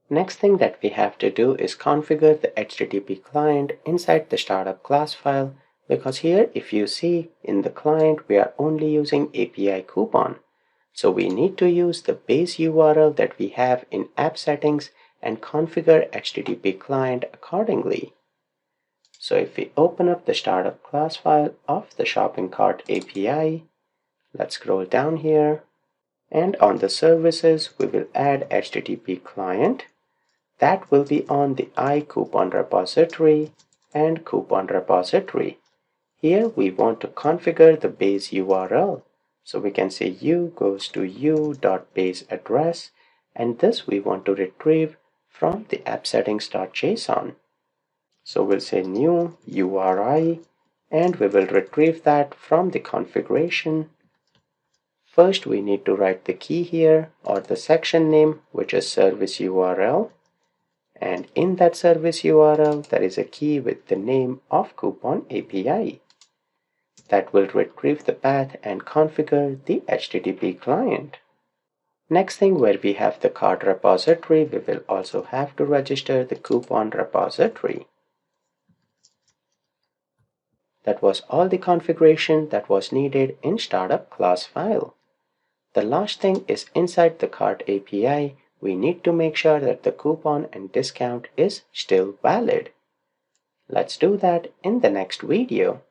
Next thing that we have to do is configure the HTTP client inside the startup class file, because here if you see in the client we are only using API coupon. So we need to use the base URL that we have in app settings and configure HTTP client accordingly. So if we open up the startup class file of the shopping cart API, let's scroll down here, and on the services we will add HTTP client. That will be on the iCoupon repository and coupon repository. Here we want to configure the base URL. So we can say u goes to u.base address, and this we want to retrieve from the app settings.json. So we'll say new URI, and we will retrieve that from the configuration. First we need to write the key here, or the section name, which is service URL. And in that service URL, there is a key with the name of Coupon API. That will retrieve the path and configure the HTTP client. Next thing, where we have the cart repository, we will also have to register the coupon repository. That was all the configuration that was needed in startup class file. The last thing is inside the cart API, we need to make sure that the coupon and discount is still valid. Let's do that in the next video.